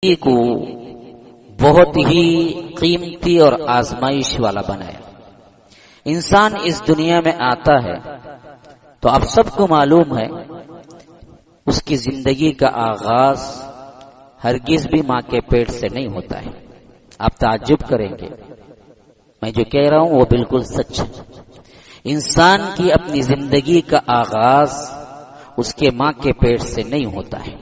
کو بہت ہی قیمتی اور آزمائش والا بنایا۔ انسان اس دنیا میں آتا ہے تو آپ سب کو معلوم ہے اس کی زندگی کا آغاز ہرگز بھی ماں کے پیٹ سے نہیں ہوتا ہے۔ آپ تعجب کریں گے، میں جو کہہ رہا ہوں وہ بالکل سچ ہے۔ انسان کی اپنی زندگی کا آغاز اس کے ماں کے پیٹ سے نہیں ہوتا ہے،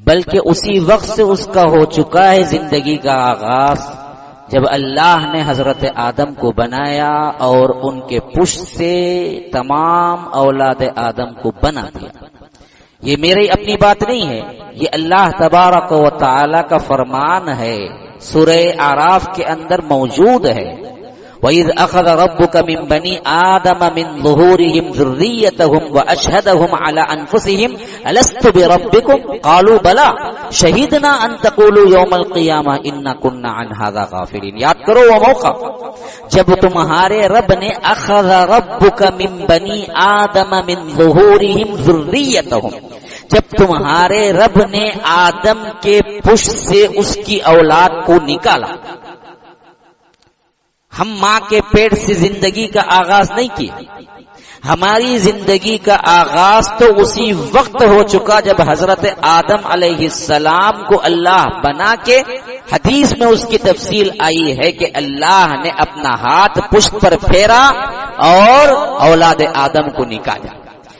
بلکہ اسی وقت سے اس کا ہو چکا ہے زندگی کا آغاز جب اللہ نے حضرت آدم کو بنایا اور ان کے پشت سے تمام اولاد آدم کو بنا دیا۔ یہ میری اپنی بات نہیں ہے، یہ اللہ تبارک و تعالی کا فرمان ہے، سورہ اعراف کے اندر موجود ہے۔ وَإِذْ أَخَذَ رَبُّكَ مِنْ بَنِي آدَمَ مِنْ ظُهُورِهِمْ ذُرِّيَّتَهُمْ وَأَشْهَدَهُمْ عَلَى أَنفُسِهِمْ أَلَسْتُ بِرَبِّكُمْ قَالُوا بَلَى شَهِدْنَا أَن تَقُولُوا يَوْمَ الْقِيَامَةِ إِنَّا كُنَّا عَنْ هَذَا غَافِلِينَ۔ یاد کرو وہ موقع جب تمہارے رب نے اخذ ربک من بنی آدم من ظہورہم ذریتہم، جب تمہارے رب نے آدم کے پشت سے اس کی اولاد کو نکالا۔ ہم ماں کے پیٹ سے زندگی کا آغاز نہیں کیا، ہماری زندگی کا آغاز تو اسی وقت ہو چکا جب حضرت آدم علیہ السلام کو اللہ بنا کے، حدیث میں اس کی تفصیل آئی ہے کہ اللہ نے اپنا ہاتھ پشت پر پھیرا اور اولاد آدم کو نکالا،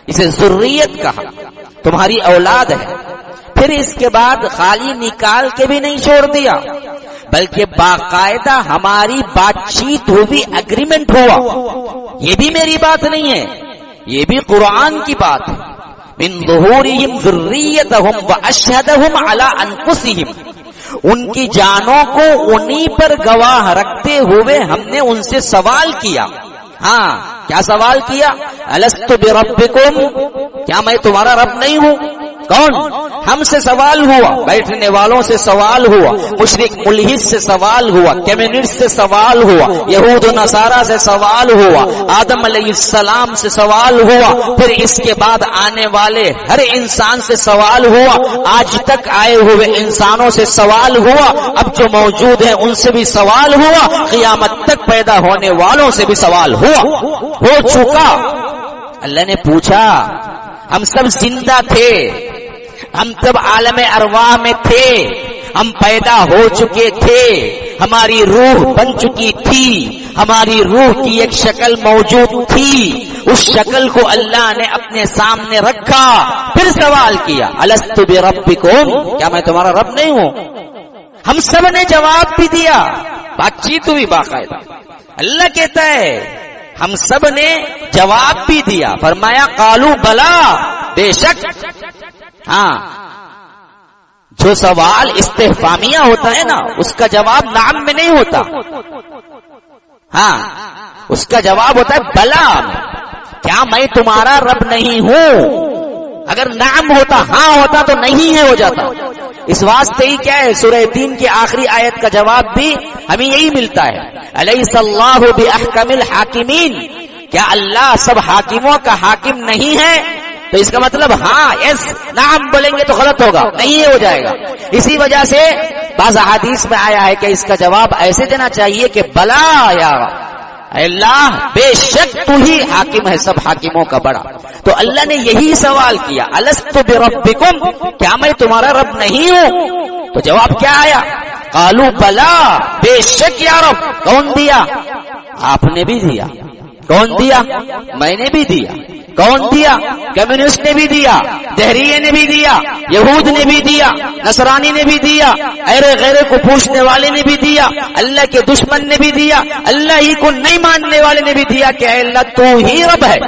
اسے ذریت کہا، تمہاری اولاد ہے۔ پھر اس کے بعد خالی نکال کے بھی نہیں چھوڑ دیا، بلکہ باقاعدہ ہماری بات چیت ہوئی، اگریمنٹ ہوا۔ یہ بھی میری بات نہیں ہے، یہ بھی قرآن کی بات ہے۔ من ظہورہم ذریتہم واشہدہم علی انفسہم، ان کی جانوں کو انہی پر گواہ رکھتے ہوئے ہم نے ان سے سوال کیا۔ ہاں، کیا سوال کیا؟ الست بربکم، کیا میں تمہارا رب نہیں ہوں؟ کون؟ ہم سے سوال ہوا، بیٹھنے والوں سے سوال ہوا، مشرک ملحد سے سوال ہوا، کمیونسٹ سے سوال ہوا، یہود و نصارہ سے سوال ہوا، آدم علیہ السلام سے سوال ہوا، پھر اس کے بعد آنے والے ہر انسان سے سوال ہوا، آج تک آئے ہوئے انسانوں سے سوال ہوا، اب جو موجود ہیں ان سے بھی سوال ہوا، قیامت تک پیدا ہونے والوں سے بھی سوال ہوا، ہو چکا۔ اللہ نے پوچھا، ہم سب زندہ تھے، ہم سب عالم ارواح میں تھے، ہم پیدا ہو چکے تھے، ہماری روح بن چکی تھی، ہماری روح کی ایک شکل موجود تھی، اس شکل کو اللہ نے اپنے سامنے رکھا، پھر سوال کیا الست بربکم، کیا میں تمہارا رب نہیں ہوں؟ ہم سب نے جواب بھی دیا، بات چیت ہوئی باقاعدہ۔ اللہ کہتا ہے ہم سب نے جواب بھی دیا، فرمایا قالو بلا، بے شک۔ ہاں، جو سوال استفہامیہ ہوتا ہے نا، اس کا جواب نعم میں نہیں ہوتا، ہاں اس کا جواب ہوتا ہے بلا میں۔ کیا میں تمہارا رب نہیں ہوں؟ اگر نعم ہوتا، ہاں ہوتا تو نہیں ہے ہو جاتا۔ اس واسطے ہی کیا ہے، سورہ 3 کی آخری آیت کا جواب بھی ہمیں یہی ملتا ہے، الیس اللہ باحکم الحاکمین، کیا اللہ سب حاکموں کا حاکم نہیں ہے؟ تو اس کا مطلب ہاں یس نعم بولیں گے تو غلط ہوگا، نہیں ہو جائے گا۔ اسی وجہ سے بعض احادیث میں آیا ہے کہ اس کا جواب ایسے دینا چاہیے کہ بلا یا اللہ، بے شک تو ہی حاکم ہے، سب حاکموں کا بڑا۔ تو اللہ نے یہی سوال کیا الست بربکم، کیا میں تمہارا رب نہیں ہوں؟ تو جواب کیا آیا؟ قالو بلا، بے شک یا رب۔ کون دیا؟ آپ نے بھی دیا۔ کون دیا؟ میں نے بھی دیا۔ کون دیا؟ کمیونسٹ نے بھی دیا، دہریے نے بھی دیا، یہود نے بھی دیا، نصرانی نے بھی دیا، غیرے کو پوچھنے والے نے بھی دیا، اللہ کے دشمن نے بھی دیا، اللہ ہی کو نہیں ماننے والے نے بھی دیا کہ اے اللہ تو ہی رب ہے۔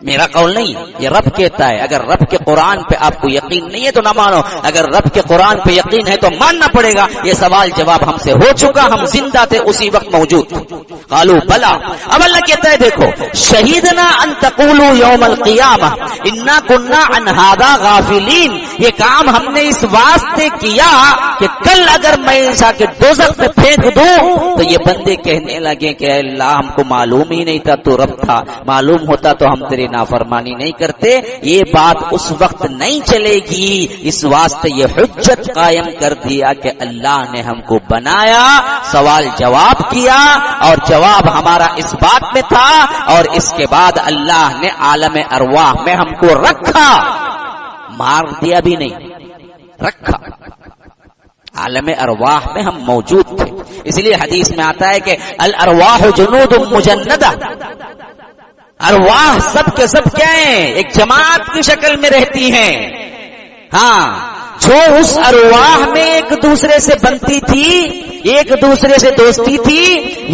میرا قول نہیں، یہ رب کہتا ہے۔ اگر رب کے قرآن پہ آپ کو یقین نہیں ہے تو نہ مانو، اگر رب کے قرآن پہ یقین ہے تو ماننا پڑے گا۔ یہ سوال جواب ہم سے ہو چکا، ہم زندہ تھے، اسی وقت موجود تھے۔ قالوا بلا، اب اللہ کہتا ہے دیکھو، شہیدنا ان تقولوا یوم القیامہ انا کنا عن ھذا غافلین، یہ کام ہم نے اس واسطے کیا کہ کل اگر میں ایسا کہ دوزخ میں پھینک دوں تو یہ بندے کہنے لگے کہ اے اللہ ہم کو معلوم ہی نہیں تھا تو رب تھا، معلوم ہوتا تو ہم تیری نافرمانی نہیں کرتے، یہ بات اس وقت نہیں چلے گی۔ اس واسطے یہ حجت قائم کر دیا کہ اللہ نے ہم کو بنایا، سوال جواب کیا، اور جواب ہمارا اس بات میں تھا، اور اس کے بعد اللہ نے عالم ارواح میں ہم کو رکھا، مار دیا بھی نہیں، رکھا۔ عالم ارواح میں ہم موجود تھے۔ اس لیے حدیث میں آتا ہے کہ الارواح جنود مجندہ، ارواح سب کے سب کیا ہیں؟ ایک جماعت کی شکل میں رہتی ہیں۔ ہاں، جو اس ارواح میں ایک دوسرے سے بنتی تھی، ایک دوسرے سے دوستی تھی،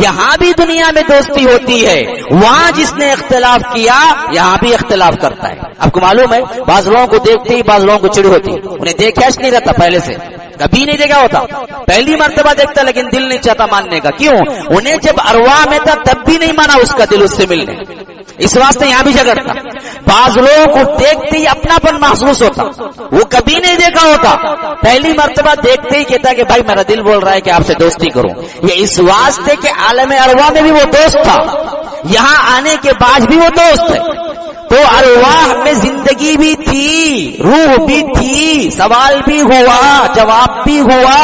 یہاں بھی دنیا میں دوستی ہوتی ہے۔ وہاں جس نے اختلاف کیا یہاں بھی اختلاف کرتا ہے۔ آپ کو معلوم ہے بعض لوگوں کو دیکھتے ہی بعض لوگوں کو چڑ ہوتی، انہیں دیکھا نہیں رہتا، پہلے سے کبھی نہیں دیکھا ہوتا، پہلی مرتبہ دیکھتا لیکن دل نہیں چاہتا ماننے کا۔ کیوں؟ انہیں جب ارواح میں تھا تب بھی نہیں مانا اس کا دل اس سے ملنے، اس واسطے یہاں بھی جھگڑتا۔ بعض لوگوں کو دیکھتے ہی اپناپن محسوس ہوتا، وہ کبھی نہیں دیکھا ہوتا، پہلی مرتبہ دیکھتے ہی کہتا کہ بھائی میرا دل بول رہا ہے کہ آپ سے دوستی کروں۔ یہ اس واسطے کہ عالم ارواح میں بھی وہ دوست تھا، یہاں آنے کے بعد بھی وہ دوست ہے۔ تو ارواح میں زندگی بھی تھی، روح بھی تھی، سوال بھی ہوا، جواب بھی ہوا،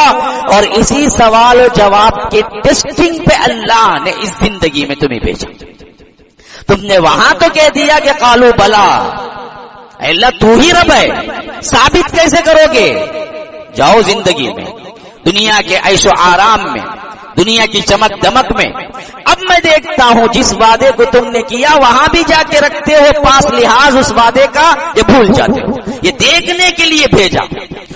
اور اسی سوال و جواب کے ٹیسٹنگ پہ اللہ نے اس زندگی میں تمہیں بھیجا۔ تم نے وہاں تو کہہ دیا کہ قالو بلا، اے اللہ تو ہی رب ہے، ثابت کیسے کرو گے؟ جاؤ زندگی میں، دنیا کے عیش و آرام میں، دنیا کی چمک دمک میں۔ اب میں دیکھتا ہوں جس وعدے کو تم نے کیا وہاں بھی جا کے رکھتے ہو پاس لحاظ اس وعدے کا، یہ بھول جاتے ہو۔ یہ دیکھنے کے لیے بھیجا،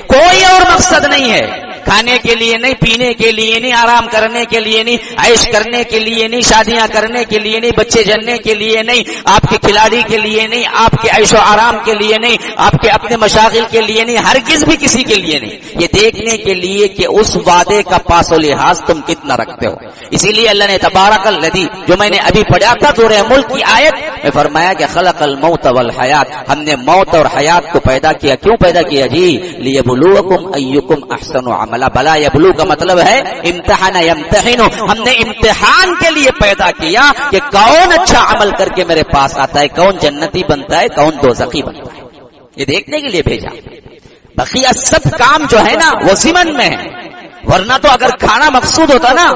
کوئی اور مقصد نہیں ہے، کھانے کے لیے نہیں، پینے کے لیے نہیں، آرام کرنے کے لیے نہیں، عیش کرنے کے لیے نہیں، شادیاں کرنے کے لیے نہیں، بچے جننے کے لیے نہیں، آپ کے کھلاڑی کے لیے نہیں، آپ کے عیش و آرام کے لیے نہیں، آپ کے اپنے مشاغل کے لیے نہیں، ہرگز بھی کسی کے لیے نہیں، یہ دیکھنے کے لیے کہ اس وعدے کا پاس و لحاظ تم کتنا رکھتے ہو۔ اسی لیے اللہ نے تبارک الذی جو میں نے ابھی پڑھا تھا سورہ ملک کی آیت میں فرمایا کہ خلق الموت والحیات، ہم نے موت اور حیات کو پیدا کیا۔ کیوں پیدا کیا جی؟ لیبلوکم ایکم احسن عملا، بلا یبلو کا مطلب ہے امتحان یمتحن، ہم نے امتحان کے لیے پیدا کیا کہ کون اچھا عمل کر کے میرے پاس آتا ہے، کون جنتی بنتا ہے، کون دوزخی بنتا ہے، یہ دیکھنے کے لیے بھیجا۔ بقیہ سب کام جو ہے نا وہ ضمن میں ہے، ورنہ تو اگر کھانا مقصود ہوتا نا،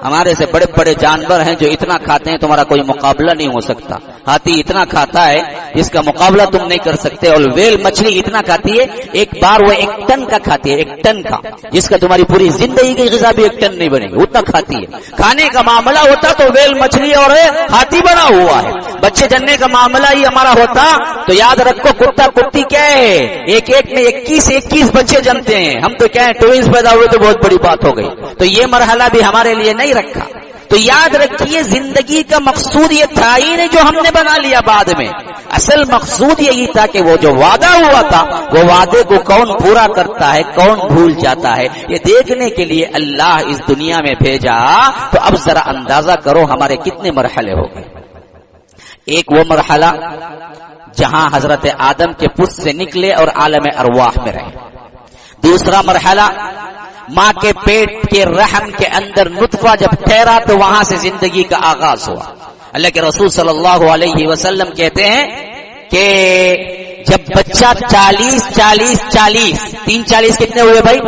ہمارے سے بڑے بڑے جانور ہیں جو اتنا کھاتے ہیں تمہارا کوئی مقابلہ نہیں ہو سکتا۔ ہاتھی اتنا کھاتا ہے جس کا مقابلہ تم نہیں کر سکتے، اور ویل مچھلی اتنا کھاتی ہے، ایک بار وہ 1 ٹن کا کھاتی ہے، 1 ٹن کا، جس کا تمہاری پوری زندگی کی غذا بھی 1 ٹن نہیں بنے گی، اتنا کھاتی ہے۔ کھانے کا معاملہ ہوتا تو ویل مچھلی اور ہاتھی بنا ہوا ہے۔ بچے جننے کا معاملہ ہی ہمارا ہوتا تو یاد رکھو کتا کتی کیا ہے، ایک ایک میں 21 بچے جنتے ہیں، ہم تو کیا ہے ٹوئنز پیدا ہوئے تو بہت بڑی بات ہو گئی۔ تو یہ مرحلہ بھی ہمارے لیے نہیں رکھا۔ تو یاد رکھیے زندگی کا مقصود یہ تھا ہی نہیں جو ہم نے بنا لیا بعد میں، اصل مقصود یہی تھا کہ وہ جو وعدہ ہوا تھا وہ وعدے کو کون پورا کرتا ہے، کون بھول جاتا ہے، یہ دیکھنے کے لیے اللہ اس دنیا میں بھیجا۔ تو اب ذرا اندازہ کرو ہمارے کتنے مرحلے ہو گئے۔ ایک وہ مرحلہ جہاں حضرت آدم کے پشت سے نکلے اور عالم ارواح میں رہے۔ دوسرا مرحلہ ماں کے پیٹ کے رحم کے اندر نطفہ جب ٹھہرا تو وہاں سے زندگی کا آغاز ہوا۔ اللہ کے رسول صلی اللہ علیہ وسلم کہتے ہیں کہ جب بچہ 40 کتنے ہوئے بھائی؟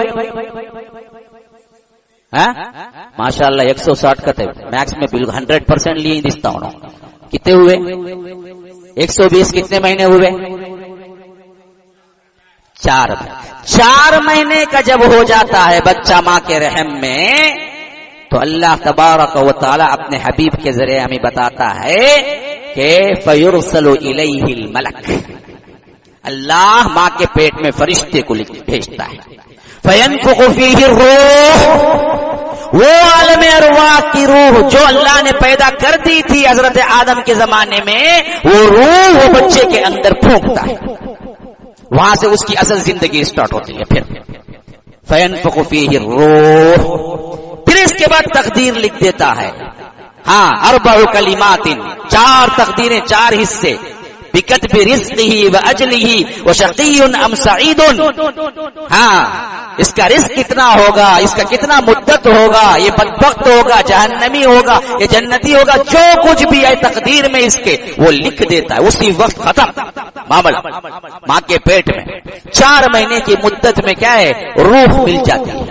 ماشاء اللہ 160 کا تھے میکس میں بالکل 100% لیے دستا ہوں۔ کتنے ہوئے؟ 120 کتنے مہینے ہوئے؟ 4 مہینے کا جب ہو جاتا ہے بچہ ماں کے رحم میں تو اللہ تبارک و تعالی اپنے حبیب کے ذریعے ہمیں بتاتا ہے کہ فَيُرْسَلُ إِلَيْهِ الْمَلَكُ، اللہ ماں کے پیٹ میں فرشتے کو بھیجتا ہے۔ فَيَنفُخُ فِيهِ الرُّوحُ، وہ عالم ارواح کی روح جو اللہ نے پیدا کر دی تھی حضرت آدم کے زمانے میں، وہ روح وہ بچے کے اندر پھونکتا ہے، وہاں سے اس کی اصل زندگی سٹارٹ ہوتی ہے۔ پھر فَيَنفُخُ فِيهِ الرُّوحُ، پھر اس کے بعد تقدیر لکھ دیتا ہے۔ 4 کلمات، 4 تقدیریں، 4 حصے۔ بکتب رزقہ واجلہ وشقی ام سعید. ہاں اس کا رزق کتنا ہوگا, اس کا کتنا مدت ہوگا, یہ بدبخت ہوگا, جہنمی ہوگا, یہ جنتی ہوگا, جو کچھ بھی ہے تقدیر میں اس کے وہ لکھ دیتا ہے. اسی وقت ختم معاملہ. ماں کے پیٹ میں 4 مہینے کی مدت میں کیا ہے, روح مل جاتی ہے.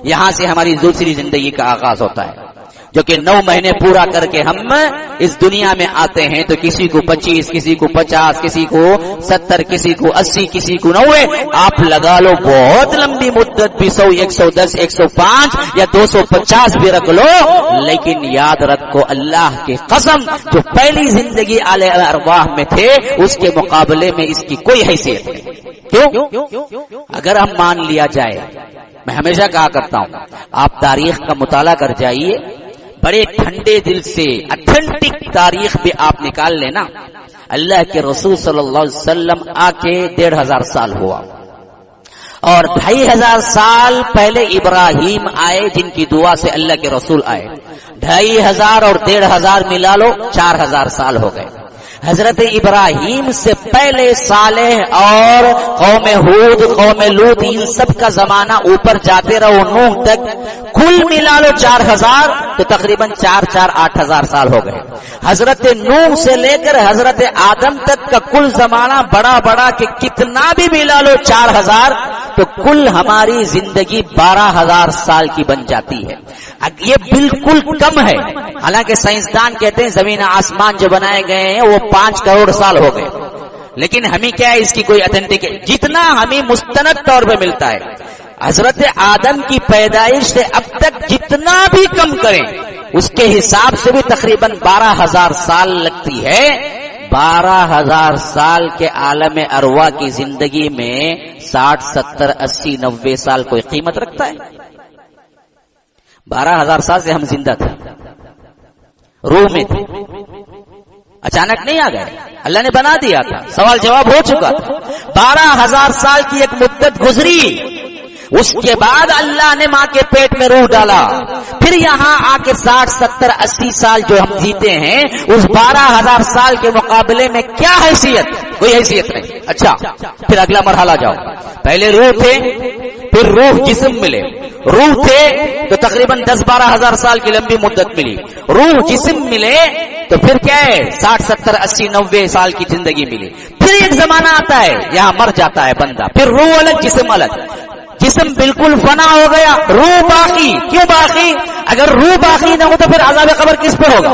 یہاں سے ہماری دوسری زندگی کا آغاز ہوتا ہے, جو کہ 9 مہینے پورا کر کے ہم اس دنیا میں آتے ہیں. تو کسی کو 25, کسی کو 50, کسی کو 70, کسی کو 80, کسی کو 90, آپ لگا لو بہت لمبی مدت بھی 100, 110, 105 یا 250 بھی رکھ لو. لیکن یاد رکھو اللہ کی قسم, جو پہلی زندگی عالم ارواح میں تھے اس کے مقابلے میں اس کی کوئی حیثیت نہیں. کیوں؟ اگر ہم مان لیا جائے, میں ہمیشہ کہا کرتا ہوں, آپ تاریخ کا مطالعہ کر جائیے, بڑے ٹھنڈے دل سے اتھینٹک تاریخ بھی آپ نکال لینا. اللہ کے رسول صلی اللہ علیہ وسلم آ کے 1,500 سال ہوا, اور 2,500 سال پہلے ابراہیم آئے جن کی دعا سے اللہ کے رسول آئے. 2,500 اور 1,500 ملا لو 4,000 سال ہو گئے. حضرت ابراہیم سے پہلے صالح اور قوم ہود, قوم لوط, ان سب کا زمانہ اوپر جاتے رہو نوح تک, کل ملا لو 4,000 تو تقریباً 8,000 سال ہو گئے. حضرت نوح سے لے کر حضرت آدم تک کا کل زمانہ بڑا بڑا کہ کتنا بھی ملا لو 4,000 تو کل ہماری زندگی 12,000 سال کی بن جاتی ہے. یہ بالکل کم ہے. حالانکہ سائنسدان کہتے ہیں زمین آسمان جو بنائے گئے ہیں وہ 5 کروڑ سال ہو گئے, لیکن ہمیں کیا ہے اس کی کوئی اتھینٹک, جتنا ہمیں مستند طور پہ ملتا ہے حضرت آدم کی پیدائش سے اب تک جتنا بھی کم کریں اس کے حساب سے بھی تقریباً 12,000 سال لگتی ہے. 12,000 سال کے عالم ارواح کی زندگی میں 60, 70, 80, 90 سال کوئی قیمت رکھتا ہے؟ 12,000 سال سے ہم زندہ تھے, روح میں تھے, اچانک نہیں آ گئے, اللہ نے بنا دیا تھا, سوال جواب ہو چکا تھا. 12,000 سال کی ایک مدت گزری, اس کے بعد اللہ نے ماں کے پیٹ میں روح ڈالا. پھر یہاں آ کے 60, 70, 80 سال جو ہم جیتے ہیں اس 12,000 سال کے مقابلے میں کیا حیثیت؟ کوئی حیثیت نہیں. اچھا پھر اگلا مرحلہ جاؤ, پہلے روح تھے, پھر روح جسم ملے. روح تھے تو تقریباً 10-12 ہزار سال کی لمبی مدت ملی. روح جسم ملے تو پھر کیا ہے 60, 70, 80, 90 سال کی زندگی ملی. پھر ایک زمانہ آتا ہے یہاں مر جاتا ہے بندہ, پھر روح الگ جسم الگ. جسم بالکل فنا ہو گیا, روح باقی. کیوں باقی؟ اگر روح باقی نہ ہو تو پھر عذاب قبر کس پہ ہوگا؟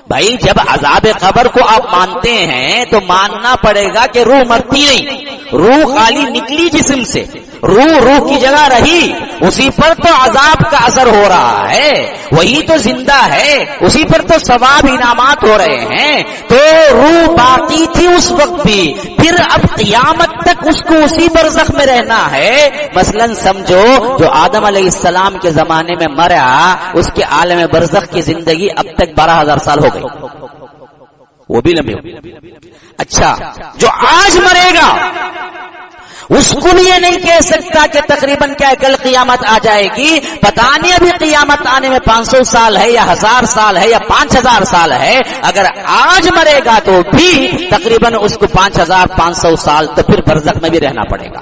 بھائی جب عذاب قبر کو آپ مانتے ہیں تو ماننا پڑے گا کہ روح مرتی نہیں, روح خالی نکلی جسم سے, روح کی جگہ رہی, اسی پر تو عذاب کا اثر ہو رہا ہے, وہی تو زندہ ہے, اسی پر تو ثواب انعامات ہو رہے ہیں. تو روح باقی تھی اس وقت بھی, پھر اب قیامت تک اس کو اسی برزخ میں رہنا ہے. مثلا سمجھو جو آدم علیہ السلام کے زمانے میں مرا اس کے عالم برزخ کی زندگی اب تک 12,000 سال ہو گئی, وہ بھی لمبی ہو. اچھا جو آج مرے گا اس کو بھی یہ نہیں کہہ سکتا کہ تقریباً کیا کل قیامت آ جائے گی. پتہ نہیں ابھی قیامت آنے میں 500 سال ہے یا 1000 سال ہے یا 5000 سال ہے. اگر آج مرے گا تو بھی تقریباً اس کو 5500 سال تو پھر برزخ میں بھی رہنا پڑے گا.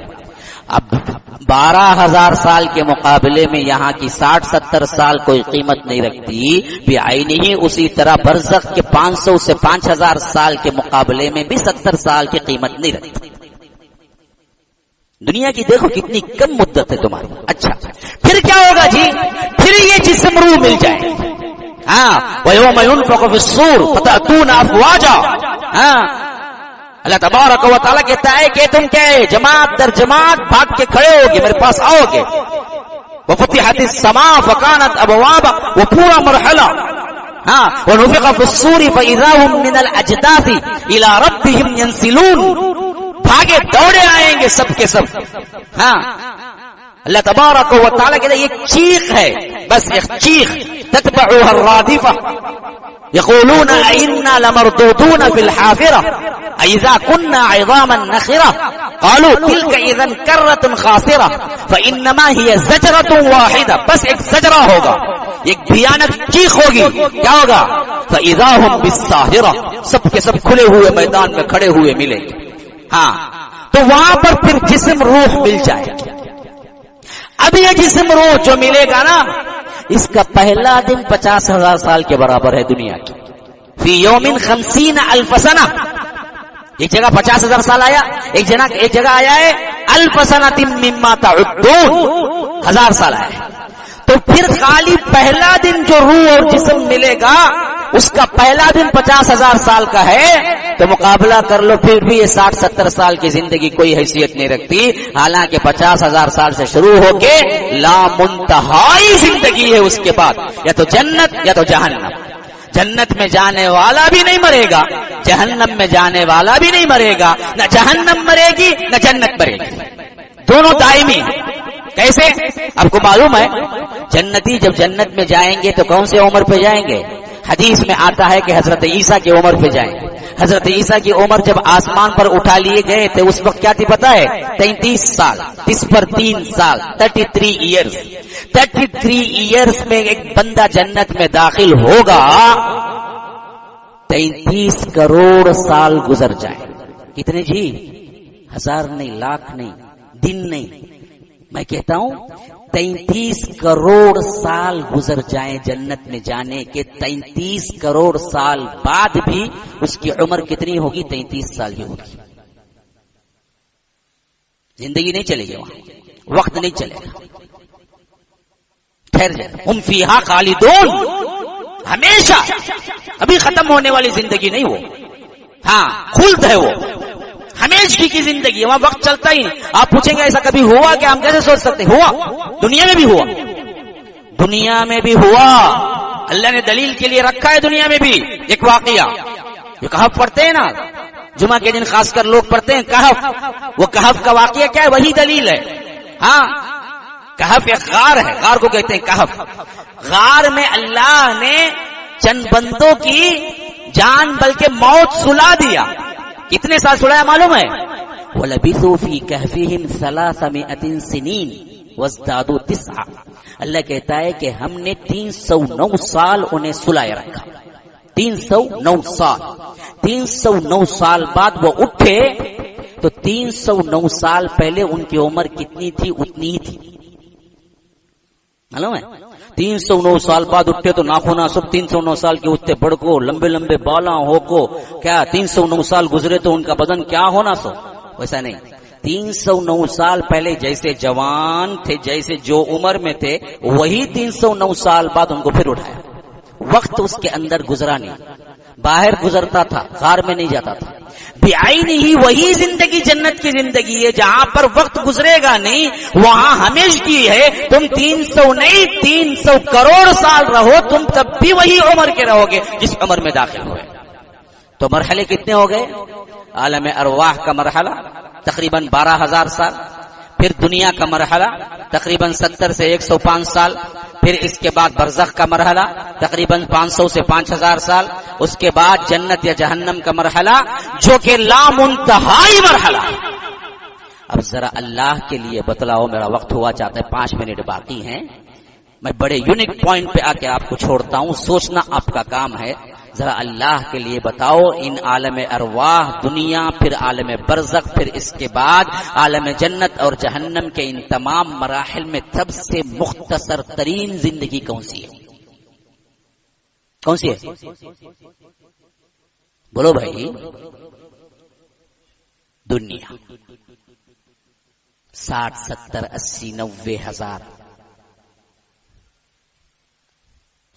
اب 12,000 سال کے مقابلے میں یہاں کی 60-70 سال کوئی قیمت نہیں رکھتی. بعینہ ہی اسی طرح برزخ کے 500 سے 5000 سال کے مقابلے میں بھی 70 سال کی قیمت نہیں رکھتی. دنیا کی دیکھو کتنی کم مدت ہے تمہاری. اچھا پھر کیا ہوگا جی؟ پھر یہ جسم روح مل جائے. ہاں وَيَوْمَ يُنفَخُ فِي الصُّورِ فَتَأْتُونَ أَفْوَاجًا. ہاں اللہ تبارک و تعالیٰ کہتا ہے کہ تم کیا ہے جماعت در جماعت بھاگ کے کھڑے ہوگے, میرے پاس آؤ گے. وَفُتِحَتِ السَّمَاءُ فَكَانَتْ أَبْوَابًا, وہ پورا مرحلہ. ہاں وَنُفِخَ فِي الصُّورِ فَإِذَا هُم مِّنَ الْأَجْدَاثِ إِلَىٰ رَبِّهِمْ يَنسِلُونَ, بھاگے دوڑے آئیں گے سب کے سب. ہاں اللہ تبارک و تعالیٰ کہتا ہے یہ چیخ ہے, بس ایک چیخ. تتبعها الرادفة يقولون أئنا لمردودون في الحافرة أئذا كنا عظاما نخرة قالوا تلك إذا كرة خاسرة فإنما هي زجرة واحدة. بس ایک زجرہ ہوگا, ایک بھیانک چیخ ہوگی، کیا ہوگا؟ فَإِذَا هُمْ بِالسَّاهِرَةِ، سب کے سب کھلے ہوئے میدان میں کھڑے ہوئے ملیں گے. ہاں تو وہاں پر پھر جسم روح مل جائے گی. اب یہ جسم روح جو ملے گا نا، اس کا پہلا دن 50,000 سال کے برابر ہے دنیا کی. فی یوم 50,000 سنہ، ایک جگہ 50,000 سال آیا، ایک جگہ آیا ہے 1000 سنۃ مما تعدون، 1000 سال آیا ہے. تو پھر خالی پہلا دن جو روح اور جسم ملے گا اس کا پہلا دن 50,000 سال کا ہے، تو مقابلہ کر لو، پھر بھی یہ 60-70 سال کی زندگی کوئی حیثیت نہیں رکھتی. حالانکہ 50,000 سال سے شروع ہو کے لامنتہائی زندگی ہے اس کے بعد، یا تو جنت یا تو جہنم. جنت میں جانے والا بھی نہیں مرے گا، جہنم میں جانے والا بھی نہیں مرے گا. نہ جہنم مرے گی نہ جنت مرے گی، دونوں دائمی ہیں. کیسے؟ آپ کو معلوم ہے جنتی جب جنت میں جائیں گے تو کون سے عمر پہ جائیں گے؟ حدیث میں آتا ہے کہ حضرت عیسیٰ کی عمر پہ جائیں گے. حضرت عیسیٰ کی عمر جب آسمان پر اٹھا لیے گئے تو اس وقت کیا تھی پتا ہے؟ 33 سال، 30 پر 3 سال، 33 ایئرز. 33 ایئرز میں ایک بندہ جنت میں داخل ہوگا، 33 کروڑ سال گزر جائیں. کتنے جی؟ 1000 نہیں، لاکھ نہیں، دن نہیں، میں کہتا ہوں 33 کروڑ سال گزر جائیں جنت میں جانے کے. 33 کروڑ سال بعد بھی اس کی عمر کتنی ہوگی؟ 33 سال ہی ہوگی. زندگی نہیں چلے گی وہاں، وقت نہیں چلے گا، ٹھہر جائے. ہم فیہا خالدون، ہمیشہ، ابھی ختم ہونے والی زندگی نہیں وہ. ہاں خلد ہے وہ، ہمیشہ کی زندگی ہے، وہاں وقت چلتا ہی نہیں. آپ پوچھیں گے ایسا کبھی ہوا کہ ہم کیسے سوچ سکتے؟ ہوا، دنیا میں بھی ہوا، دنیا میں بھی ہوا. اللہ نے دلیل کے لیے رکھا ہے دنیا میں بھی. ایک واقعہ جو کہف پڑھتے ہیں نا، جمعہ کے دن خاص کر لوگ پڑھتے ہیں کہف، وہ کہف کا واقعہ کیا ہے؟ وہی دلیل ہے. ہاں کہف ایک غار ہے، غار کو کہتے ہیں کہف. غار میں اللہ نے چند بندوں کی جان بلکہ موت سلا دیا. کتنے سال سلایا معلوم ہے؟ وَلَبِثُوا فِي كَهْفِهِمْ 300 سِنِينَ وَازْدَادُوا 9. اللہ کہتا ہے کہ ہم نے 309 سال انہیں سلائے رکھا. 309 سال. 309 سال بعد وہ اٹھے تو 309 سال پہلے ان کی عمر کتنی تھی؟ اتنی ہی تھی. معلوم ہے؟ 309 سال بعد اٹھے تو ناخونا سب 309 سال کے اٹھتے، بڑھ کو لمبے لمبے بالا ہو کو، کیا 309 سال گزرے تو ان کا بدن کیا ہونا سو؟ ویسا نہیں. 309 سال پہلے جیسے جوان تھے، جیسے جو عمر میں تھے، وہی 309 سال بعد ان کو پھر اٹھایا. وقت اس کے اندر گزرا نہیں، باہر گزرتا تھا، غار میں نہیں جاتا تھا. بعینہ ہی وہی زندگی جنت کی زندگی ہے جہاں پر وقت گزرے گا نہیں، وہاں ہمیشہ کی ہے. تم 300 نہیں 300 کروڑ سال رہو، تم تب بھی وہی عمر کے رہو گے جس عمر میں داخل ہوئے. تو مرحلے کتنے ہو گئے؟ عالم ارواح کا مرحلہ تقریباً 12,000 سال، پھر دنیا کا مرحلہ تقریباً 70 سے 105 سال، پھر اس کے بعد برزخ کا مرحلہ تقریباً 500 سے 5,000 سال، اس کے بعد جنت یا جہنم کا مرحلہ جو کہ لامنتہائی مرحلہ. اب ذرا اللہ کے لیے بتلاؤ، میرا وقت ہوا چاہتا ہے، 5 منٹ باقی ہیں. میں بڑے یونیک پوائنٹ پہ آ کے آپ کو چھوڑتا ہوں، سوچنا آپ کا کام ہے. ذرا اللہ کے لیے بتاؤ، ان عالم ارواح دنیا، پھر عالم برزخ، پھر اس کے بعد عالم جنت اور جہنم کے ان تمام مراحل میں سب سے مختصر ترین زندگی کون سی ہے؟ کون سی ہے؟ بولو بھائی. دنیا 60 70 80 90 ہزار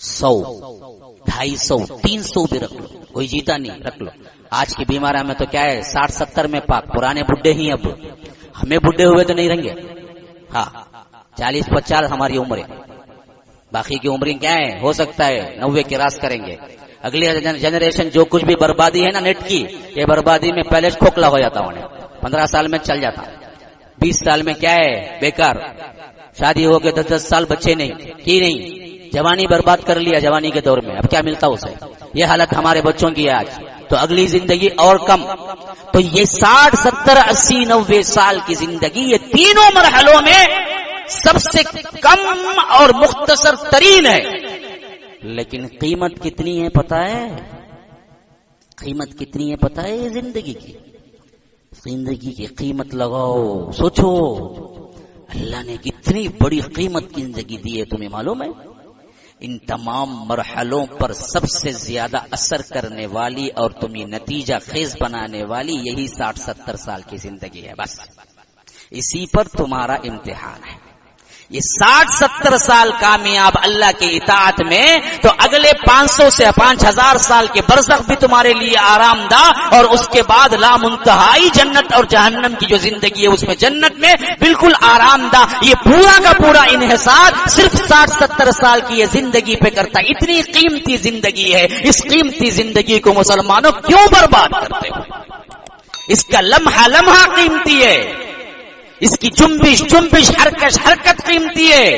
100 250 300 بھی رکھ لو، کوئی جیتا نہیں، رکھ لو. آج کی بیماریاں میں تو کیا ہے 60 70 میں پاک. پرانے بڈھے ہی، اب ہمیں بڈھے ہوئے تو نہیں رہیں گے. ہاں 40 50 ہماری عمریں، باقی کی عمریں کیا ہے؟ ہو سکتا ہے 90 کے راس کریں گے. اگلی جنریشن جو کچھ بھی بربادی ہے نا نیٹ کی، یہ بربادی میں پہلے کھوکھلا ہو جاتا انہیں. 15 سال میں چل جاتا، 20 سال میں کیا ہے بیکار. شادی ہو کے 10 سال بچے نہیں کی نہیں، جوانی برباد کر لیا جوانی کے دور میں، اب کیا ملتا اسے؟ یہ حالت ہمارے بچوں کی ہے آج. تو اگلی زندگی اور کم. تو یہ 60 70 80 90 سال کی زندگی، یہ تینوں مرحلوں میں سب سے کم اور مختصر ترین ہے. لیکن قیمت کتنی ہے پتہ ہے؟ قیمت کتنی ہے پتہ ہے؟ زندگی کی، زندگی کی قیمت لگاؤ، سوچو اللہ نے کتنی بڑی قیمت کی زندگی دی ہے، تمہیں معلوم ہے؟ ان تمام مرحلوں پر سب سے زیادہ اثر کرنے والی اور تمہیں نتیجہ خیز بنانے والی یہی 60-70 سال کی زندگی ہے، بس اسی پر تمہارا امتحان ہے۔ یہ 60-70 سال کامیاب اللہ کی اطاعت میں تو اگلے 500 سے 5000 سال کے برزخ بھی تمہارے لیے آرام دہ، اور اس کے بعد لامنتہائی جنت اور جہنم کی جو زندگی ہے اس میں جنت میں بالکل آرام دہ، یہ پورا کا پورا انحصار صرف 60-70 سال کی یہ زندگی پہ کرتا ہے۔ اتنی قیمتی زندگی ہے، اس قیمتی زندگی کو مسلمانوں کیوں برباد کرتے ہو؟ اس کا لمحہ لمحہ قیمتی ہے، اس کی جنبش حرکت قیمتی ہے،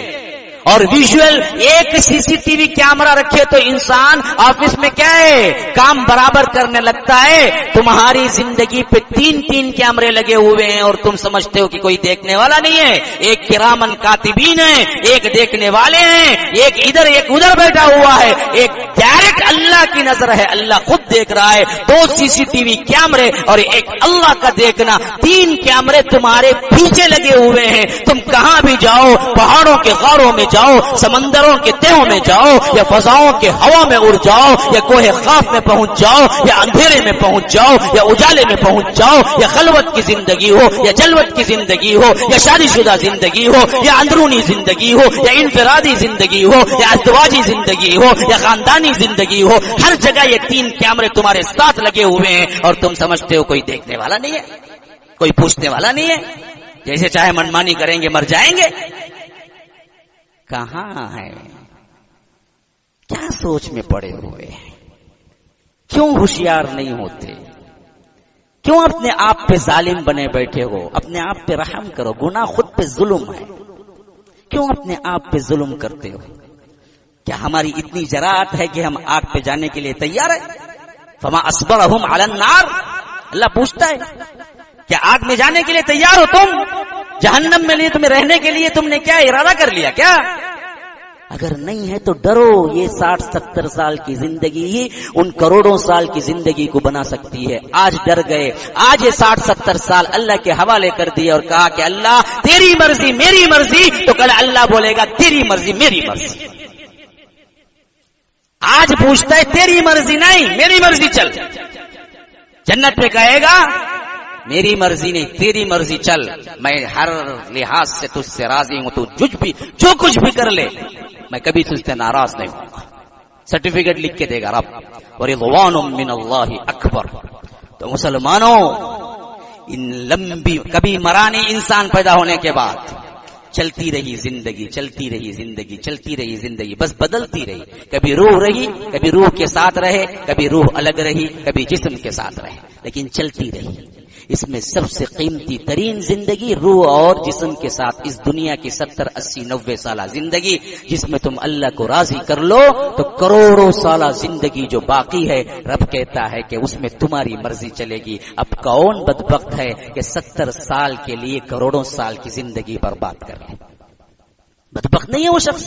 اور ویژول ایک CCTV کیمرہ رکھے تو انسان آفس میں کیا ہے کام برابر کرنے لگتا ہے، تمہاری زندگی پہ 3 کیمرے لگے ہوئے ہیں اور تم سمجھتے ہو کہ کوئی دیکھنے والا نہیں ہے۔ ایک کرامن کاتبین ہے، ایک دیکھنے والے ہیں، ایک ادھر ایک ادھر بیٹھا ہوا ہے، ایک ڈائریکٹ اللہ کی نظر ہے، اللہ خود دیکھ رہا ہے۔ 2 CCTV کیمرے اور ایک اللہ کا دیکھنا، 3 کیمرے تمہارے پیچھے لگے ہوئے ہیں۔ تم کہاں بھی جاؤ، پہاڑوں کے غاروں میں جاؤ، سمندروں کے تہوں میں جاؤ، یا فضاؤں کے ہوا میں اڑ جاؤ، یا کوہ خاف میں پہنچ جاؤ، یا اندھیرے میں پہنچ جاؤ، یا اجالے میں پہنچ جاؤ، یا خلوت کی زندگی ہو، یا جلوت کی زندگی ہو، یا شادی شدہ زندگی ہو، یا اندرونی زندگی ہو، یا انفرادی زندگی ہو، یا ازدواجی زندگی ہو، یا خاندانی زندگی ہو، ہر جگہ یہ 3 کیمرے تمہارے ساتھ لگے ہوئے ہیں، اور تم سمجھتے ہو کوئی دیکھنے والا نہیں ہے، کوئی پوچھنے والا نہیں ہے، جیسے چاہے منمانی کریں گے، مر جائیں گے۔ کہاں ہے؟ کیا سوچ میں پڑے ہوئے ہیں؟ کیوں ہوشیار نہیں ہوتے؟ کیوں اپنے آپ پہ ظالم بنے بیٹھے ہو؟ اپنے آپ پہ رحم کرو، گناہ خود پہ ظلم ہے، کیوں اپنے آپ پہ ظلم کرتے ہو؟ کیا ہماری اتنی جرأت ہے کہ ہم آگ پہ جانے کے لیے تیار ہیں؟ فما اصبرهم علی النار، اللہ پوچھتا ہے کیا آگ میں جانے کے لیے تیار ہو تم؟ جہنم میں لیے تمہیں رہنے کے لیے تم نے کیا ارادہ کر لیا کیا؟ اگر نہیں ہے تو ڈرو، یہ 60-70 سال کی زندگی ہی ان کروڑوں سال کی زندگی کو بنا سکتی ہے۔ آج ڈر گئے، آج یہ 60-70 سال اللہ کے حوالے کر دیے اور کہا کہ اللہ تیری مرضی میری مرضی، تو کل اللہ بولے گا تیری مرضی میری مرضی۔ آج پوچھتا ہے تیری مرضی نہیں میری مرضی چل، جنت پہ کہے گا میری مرضی نہیں تیری مرضی چل، میں ہر لحاظ سے تجھ سے راضی ہوں، تو جو کچھ بھی کر لے میں کبھی تجھ سے ناراض نہیں ہوں گا۔ سرٹیفکیٹ لکھ کے دے گا رب، ورضوان من اللہ اکبر۔ تو مسلمانوں، ان لمبی کبھی مرانی انسان پیدا ہونے کے بعد چلتی رہی زندگی، چلتی رہی زندگی، چلتی رہی زندگی، بس بدلتی رہی، کبھی روح رہی، کبھی روح کے ساتھ رہے، کبھی روح الگ رہی، کبھی جسم کے ساتھ رہے، لیکن چلتی رہی۔ اس میں سب سے قیمتی ترین زندگی روح اور جسم کے ساتھ اس دنیا کی 70 80 90 سالہ زندگی، جس میں تم اللہ کو راضی کر لو تو کروڑوں سالہ زندگی جو باقی ہے رب کہتا ہے کہ اس میں تمہاری مرضی چلے گی۔ اب کون بدبخت ہے کہ 70 سال کے لیے کروڑوں سال کی زندگی برباد کر لے؟ بدبخت نہیں ہے وہ شخص۔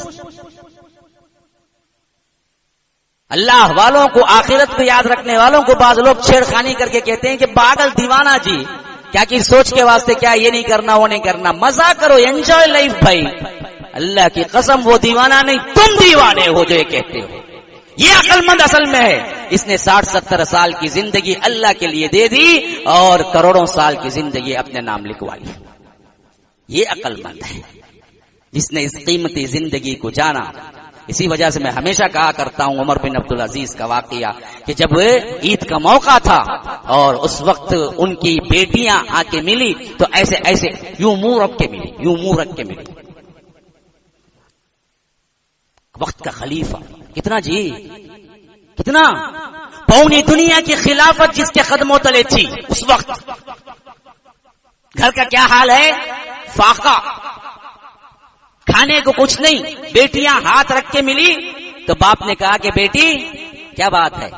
اللہ والوں کو، آخرت کو یاد رکھنے والوں کو بعض لوگ چھیڑخانی کر کے کہتے ہیں کہ پاگل دیوانہ جی، کیا کہ سوچ کے واسطے کیا یہ نہیں کرنا وہ نہیں کرنا، مزہ کرو، انجوائے لائف بھائی۔ اللہ کی قسم وہ دیوانہ نہیں، تم دیوانے ہو جو یہ کہتے ہو۔ یہ عقل مند اصل میں ہے، اس نے 60-70 سال کی زندگی اللہ کے لیے دے دی اور کروڑوں سال کی زندگی اپنے نام لکھوا لی۔ یہ عقل مند ہے جس نے اس قیمتی زندگی کو جانا۔ اسی وجہ سے میں ہمیشہ کہا کرتا ہوں عمر بن عبدالعزیز کا واقعہ کہ جب عید کا موقع تھا اور اس وقت ان کی بیٹیاں آ کے ملی تو ایسے یوں منہ رکھ کے ملی۔ وقت کا خلیفہ کتنا جی، کتنا پوری دنیا کی خلافت جس کے قدموں تلے تھی اس وقت، گھر کا کیا حال ہے، فاقہ، کھانے کو کچھ نہیں، بیٹیاں ہاتھ رکھ کے ملی تو باپ نے کہا کہ بیٹی کیا بات ہے،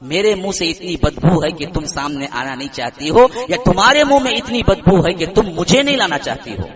میرے منہ سے اتنی بدبو ہے کہ تم سامنے آنا نہیں چاہتی ہو، یا تمہارے منہ میں اتنی بدبو ہے کہ تم مجھے نہیں لانا چاہتی ہو؟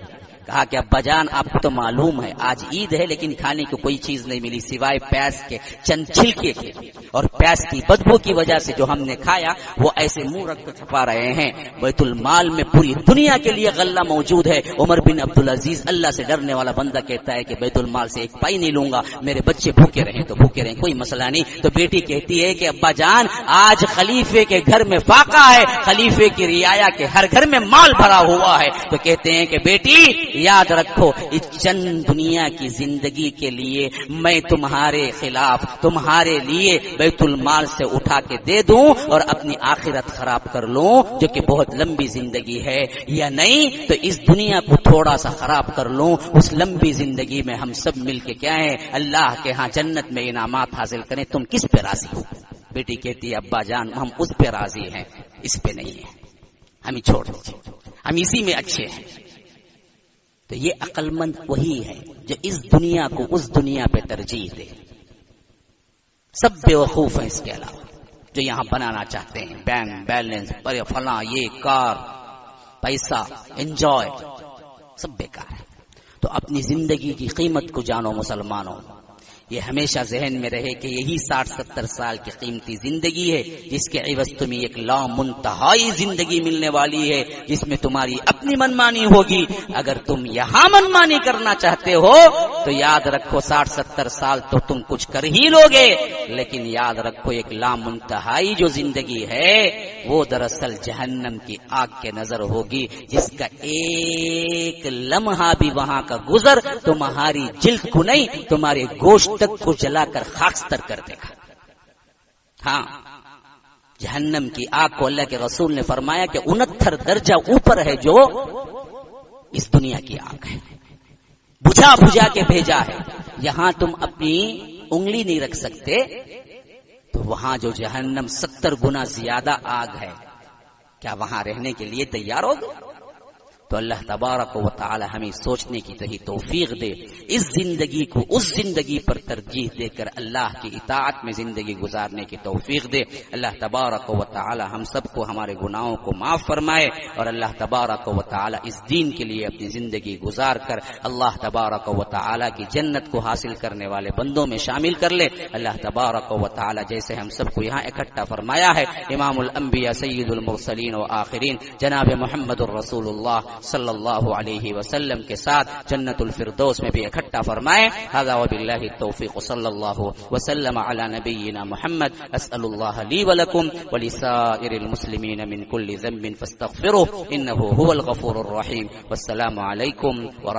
کہا کہ ابا جان آپ کو تو معلوم ہے آج عید ہے لیکن کھانے کو کوئی چیز نہیں ملی سوائے پیاز کے چند چھلکے کے، اور پیاز کی بدبو کی وجہ سے جو ہم نے کھایا وہ ایسے منہ رکھ کر چھپا رہے ہیں۔ بیت المال میں پوری دنیا کے لیے غلہ موجود ہے۔ عمر بن عبدالعزیز اللہ سے ڈرنے والا بندہ کہتا ہے کہ بیت المال سے ایک پائی نہیں لوں گا، میرے بچے بھوکے رہیں تو بھوکے رہیں، کوئی مسئلہ نہیں۔ تو بیٹی کہتی ہے کہ ابا جان آج خلیفے کے گھر میں فاقہ ہے، خلیفے کی رعایا کے ہر گھر میں مال بھرا ہوا ہے۔ تو کہتے ہیں کہ بیٹی یاد رکھو اس چند دنیا کی زندگی کے لیے میں تمہارے خلاف تمہارے لیے بیت المال سے اٹھا کے دے دوں اور اپنی آخرت خراب کر لوں جو کہ بہت لمبی زندگی ہے، یا نہیں تو اس دنیا کو تھوڑا سا خراب کر لوں، اس لمبی زندگی میں ہم سب مل کے کیا ہے اللہ کے ہاں جنت میں انعامات حاصل کریں، تم کس پہ راضی ہو؟ بیٹی کہتی ہے ابا جان ہم اس پہ راضی ہیں، اس پہ نہیں ہے، ہمیں چھوڑ دیجیے، ہم اسی میں اچھے ہیں۔ تو یہ عقل مند وہی ہے جو اس دنیا کو اس دنیا پہ ترجیح دے۔ سب بے وقوف ہیں اس کے علاوہ جو یہاں بنانا چاہتے ہیں، بینک بیلنس پر فلاں یہ کار پیسہ انجوائے، سب بیکار ہے۔ تو اپنی زندگی کی قیمت کو جانو مسلمانوں، یہ ہمیشہ ذہن میں رہے کہ یہی 60-70 سال کی قیمتی زندگی ہے جس کے عوض تمہیں ایک لامنتہائی زندگی ملنے والی ہے جس میں تمہاری اپنی منمانی ہوگی۔ اگر تم یہاں منمانی کرنا چاہتے ہو تو یاد رکھو 60-70 سال تو تم کچھ کر ہی لوگے، لیکن یاد رکھو ایک لامنتہائی جو زندگی ہے وہ دراصل جہنم کی آگ کے نظر ہوگی جس کا ایک لمحہ بھی وہاں کا گزر تمہاری جلد کو نہیں تمہارے گوشت تک کو جلا کر خاکستر کر دے گا۔ ہاں جہنم کی آگ کو اللہ کے رسول نے فرمایا کہ 69 درجہ اوپر ہے جو اس دنیا کی آگ ہے، بجھا بجھا کے بھیجا ہے۔ یہاں تم اپنی انگلی نہیں رکھ سکتے تو وہاں جو جہنم 70 گنا زیادہ آگ ہے، کیا وہاں رہنے کے لیے تیار ہوگا؟ تو اللہ تبارک و تعالی ہمیں سوچنے کی صحیح توفیق دے، اس زندگی کو اس زندگی پر ترجیح دے کر اللہ کی اطاعت میں زندگی گزارنے کی توفیق دے۔ اللہ تبارک و تعالی ہم سب کو ہمارے گناہوں کو معاف فرمائے اور اللہ تبارک و تعالی اس دین کے لیے اپنی زندگی گزار کر اللہ تبارک و تعالی کی جنت کو حاصل کرنے والے بندوں میں شامل کر لے۔ اللہ تبارک و تعالی جیسے ہم سب کو یہاں اکٹھا فرمایا ہے، امام الانبیاء سید المرسلین و آخرین جناب محمد الرسول اللہ صلی اللہ علیہ وسلم کے ساتھ جنت الفردوس میں بھی اکٹھا فرمائے۔ ھذا وباللہ التوفیق، صلی اللہ وسلم علی نبینا محمد۔ اسأل اللہ لی ولکم ولسائر المسلمین من کل ذنب فاستغفروه انه هو الغفور الرحیم۔ والسلام علیکم ورحمۃ